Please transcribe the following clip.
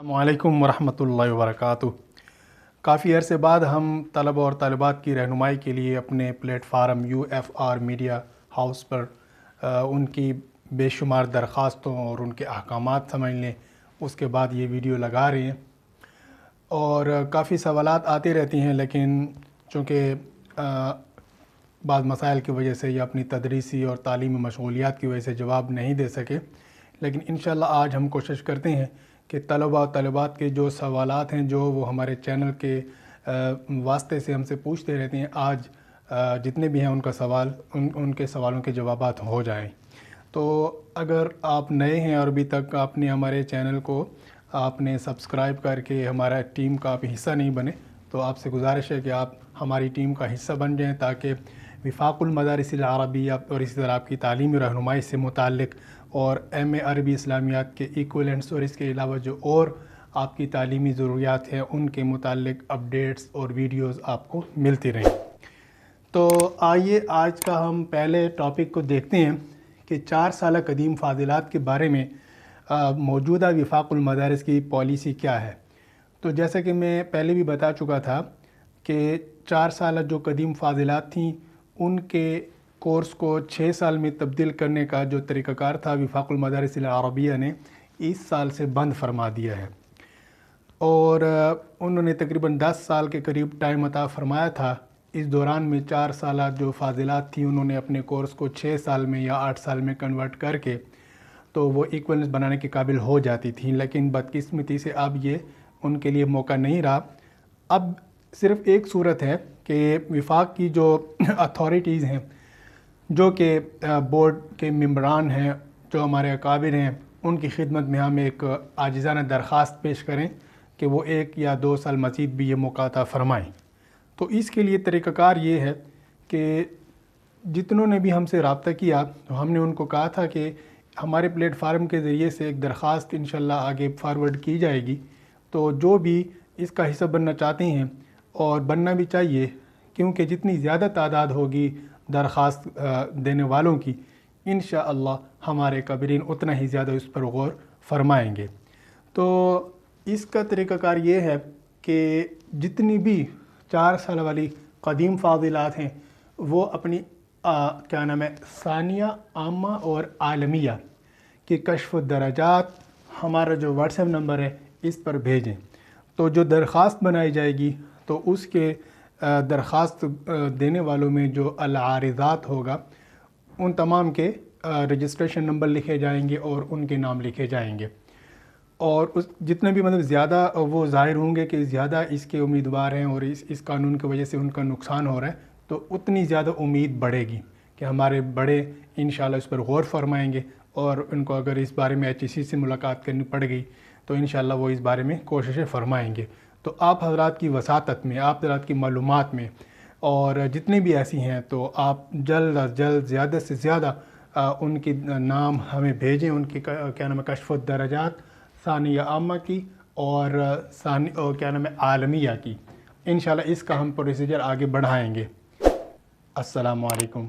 السلام علیکم ورحمۃ اللہ وبرکاتہ۔ کافی عرصے بعد ہم طلبہ اور طالبات کی رہنمائی کے لیے اپنے platform UFR media house پر ان کی بے شمار درخواستوں اور ان کے احکامات سمجھ لیں، اس کے بعد یہ ویڈیو لگا رہے ہیں اور کافی سوالات آتے رہتی ہیں، لیکن چونکہ بعض مسائل کی وجہ سے یا اپنی تدریسی اور تعلیمی مشغولیات کی وجہ سے جواب نہیں دے سکے، لیکن انشاءاللہ آج ہم کوشش کرتے ہیں کہ طلبہ و طالبات کے جو سوالات ہیں جو وہ ہمارے چینل کے واسطے سے ہم سے پوچھتے رہتے ہیں، آج جتنے بھی ہیں ان کا سوال ان کے سوالوں کے جوابات ہو جائیں۔ تو اگر آپ نئے ہیں اور ابھی تک آپ نے ہمارے چینل کو آپ نے سبسکرائب کر کے ہمارا ٹیم کا آپ حصہ نہیں بنے، تو آپ سے گزارش ہے کہ آپ ہماری ٹیم کا حصہ بن جائیں، تاکہ وفاق المدارس العربیہ اور اسی طرح آپ کی تعلیمی رہنمائی سے متعلق اور MA عربی اسلامیات کے ایکولنٹس اور اس کے علاوہ جو اور آپ کی تعلیمی ضروریات ہیں ان کے متعلق اپڈیٹس اور ویڈیوز آپ کو ملتی رہیں۔ تو آئیے آج کا ہم پہلے ٹاپک کو دیکھتے ہیں کہ 4 سالہ قدیم فاضلات کے بارے میں موجودہ وفاق المدارس کی پالیسی کیا ہے۔ تو جیسا کہ میں پہلے بھی بتا چکا تھا کہ 4 سالہ جو قدیم فاضلات تھیں ان کے کورس کو 6 سال میں تبدیل کرنے کا جو طریقہ کار تھا وفاق المدارس العربیہ نے اس سال سے بند فرما دیا ہے، اور انہوں نے تقریباً 10 سال کے قریب ٹائم عطا فرمایا تھا۔ اس دوران میں 4 سالہ جو فاضلات تھیں انہوں نے اپنے کورس کو 6 سال میں یا 8 سال میں کنورٹ کر کے تو وہ ایکولنس بنانے کے قابل ہو جاتی تھیں، لیکن بدقسمتی سے اب یہ ان کے لیے موقع نہیں رہا۔ اب صرف ایک صورت ہے کہ وفاق کی جو اتھارٹیز ہیں، جو کہ بورڈ کے ممبران ہیں، جو ہمارے اکابر ہیں، ان کی خدمت میں ہم ایک عاجزانہ درخواست پیش کریں کہ وہ 1 یا 2 سال مزید بھی یہ موقع عطا فرمائیں۔ تو اس کے لیے طریقہ کار یہ ہے کہ جتنوں نے بھی ہم سے رابطہ کیا تو ہم نے ان کو کہا تھا کہ ہمارے پلیٹ فارم کے ذریعے سے ایک درخواست انشاءاللہ آگے فارورڈ کی جائے گی، تو جو بھی اس کا حصہ بننا چاہتے ہیں اور بننا بھی چاہیے، کیونکہ جتنی زیادہ تعداد ہوگی درخواست دینے والوں کی، انشاءاللہ ہمارے کابرین اتنا ہی زیادہ اس پر غور فرمائیں گے۔ تو اس کا طریقہ کار یہ ہے کہ جتنی بھی 4 سال والی قدیم فاضلات ہیں وہ اپنی ثانیہ عامہ اور عالمیہ کی کشف الدرجات ہمارا جو واٹس ایپ نمبر ہے اس پر بھیجیں، تو جو درخواست بنائی جائے گی تو اس کے درخواست دینے والوں میں جو العارضات ہوگا ان تمام کے رجسٹریشن نمبر لکھے جائیں گے اور ان کے نام لکھے جائیں گے، اور جتنے بھی زیادہ وہ ظاہر ہوں گے کہ زیادہ اس کے امیدوار ہیں اور اس قانون کی وجہ سے ان کا نقصان ہو رہا ہے، تو اتنی زیادہ امید بڑھے گی کہ ہمارے بڑے انشاءاللہ اس پر غور فرمائیں گے، اور ان کو اگر اس بارے میں HEC سے ملاقات کرنی پڑ گئی تو انشاءاللہ وہ اس بارے میں کوششیں فرمائیں گے۔ تو آپ حضرات کی وساطت میں، آپ حضرات کی معلومات میں، اور جتنے بھی ایسی ہیں، تو آپ جلد از جلد زیادہ سے زیادہ ان کی نام ہمیں بھیجیں، ان کی کشف الدرجات ثانیہ عامہ کی اور عالمیہ کی۔ انشاءاللہ اس کا ہم پروسیجر آگے بڑھائیں گے۔ السلام علیکم۔